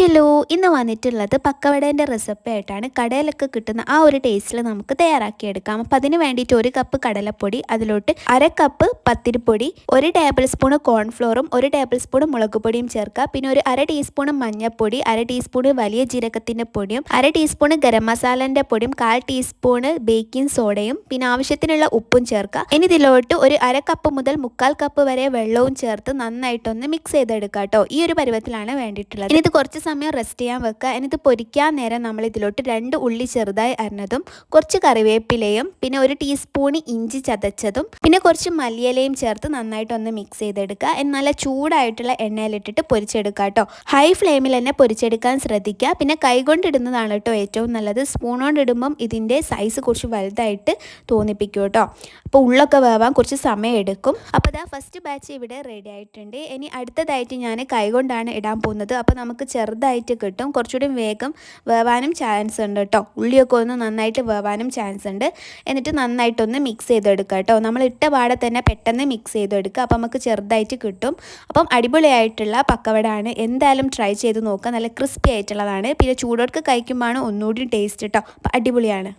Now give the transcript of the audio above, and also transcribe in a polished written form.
Hello, ഇന്ന് വന്നിട്ടുള്ളത് പക്കവടേൻ്റെ recipe ആയിട്ടാണ്. കടയിലൊക്കെ കിട്ടുന്ന ആ ഒരു ടേസ്റ്റിൽ നമുക്ക് തയ്യാറാക്കിയെടുക്കാം. അപ്പം അതിന് വേണ്ടിയിട്ട് 1 കപ്പ് കടലപ്പൊടി, അതിലോട്ട് 1/2 കപ്പ് പത്തിരിപ്പൊടി, 1 ടേബിൾ സ്പൂൺ കോൺഫ്ലോറും 1 ടേബിൾ സ്പൂൺ മുളക് പൊടിയും ചേർക്കുക. പിന്നെ ഒരു 1/2 ടീസ്പൂൺ മഞ്ഞൾപ്പൊടി, 1/2 ടീസ്പൂൺ വലിയ ജീരകത്തിൻ്റെ പൊടിയും, 1/2 ടീസ്പൂൺ ഗരം മസാലേൻ്റെ പൊടിയും, 1/4 ടീസ്പൂൺ ബേക്കിംഗ് സോഡയും, പിന്നെ ആവശ്യത്തിനുള്ള ഉപ്പും ചേർക്കുക. ഇനി ഇതിലോട്ട് ഒരു 1/2 കപ്പ് മുതൽ 1/4 കപ്പ് വരെ വെള്ളവും ചേർത്ത് നന്നായിട്ടൊന്ന് മിക്സ് ചെയ്തെടുക്കുക കേട്ടോ. ഈ ഒരു പരുവത്തിലാണ് വേണ്ടിയിട്ടുള്ളത്. ഇനി ഇത് കുറച്ച് സമയം റെസ്റ്റ് ചെയ്യാൻ വെക്കുക. എന്നിട്ട് പൊരിക്കാൻ നേരം നമ്മൾ ഇതിലോട്ട് 2 ഉള്ളി ചെറുതായി അരിഞ്ഞതും, കുറച്ച് കറിവേപ്പിലയും, പിന്നെ 1 ടീസ്പൂൺ ഇഞ്ചി ചതച്ചതും, പിന്നെ കുറച്ച് മല്ലിയിലയും ചേർത്ത് നന്നായിട്ടൊന്ന് മിക്സ് ചെയ്തെടുക്കുക. നല്ല ചൂടായിട്ടുള്ള എണ്ണയിലിട്ടിട്ട് പൊരിച്ചെടുക്കുക കേട്ടോ. ഹൈ ഫ്ലെയിമിൽ തന്നെ പൊരിച്ചെടുക്കാൻ ശ്രദ്ധിക്കുക. പിന്നെ കൈകൊണ്ടിടുന്നതാണ് കേട്ടോ ഏറ്റവും നല്ലത്. സ്പൂൺ കൊണ്ട് ഇടുമ്പം ഇതിൻ്റെ സൈസ് കുറച്ച് വലുതായിട്ട് തോന്നിപ്പിക്കും കേട്ടോ. അപ്പോൾ ഉള്ളൊക്കെ വേവാൻ കുറച്ച് സമയം എടുക്കും. അപ്പോൾ ഇതാ ഫസ്റ്റ് ബാച്ച് ഇവിടെ റെഡി ആയിട്ടുണ്ട്. ഇനി അടുത്തതായിട്ട് ഞാൻ കൈകൊണ്ടാണ് ഇടാൻ പോകുന്നത്. അപ്പോൾ നമുക്ക് ചെറുതായിട്ട് കിട്ടും, കുറച്ചുകൂടി വേഗം വേവാനും ചാൻസ് ഉണ്ട് കേട്ടോ. ഉള്ളിയൊക്കെ ഒന്ന് നന്നായിട്ട് വേവാനും ചാൻസ് ഉണ്ട്. എന്നിട്ട് നന്നായിട്ടൊന്ന് മിക്സ് ചെയ്തെടുക്കുക കേട്ടോ. നമ്മൾ ഇട്ട പാടെ തന്നെ പെട്ടെന്ന് മിക്സ് ചെയ്തെടുക്കുക. അപ്പോൾ നമുക്ക് ചെറുതായിട്ട് കിട്ടും. അപ്പം അടിപൊളിയായിട്ടുള്ള പക്കവടയാണ്. എന്തായാലും ട്രൈ ചെയ്ത് നോക്കുക. നല്ല ക്രിസ്പി ആയിട്ടുള്ളതാണ്. പിന്നെ ചൂടോടൊക്കെ കഴിക്കുമ്പോഴാണ് ഒന്നുകൂടി ടേസ്റ്റ് കേട്ടോ. അപ്പോൾ അടിപൊളിയാണ്.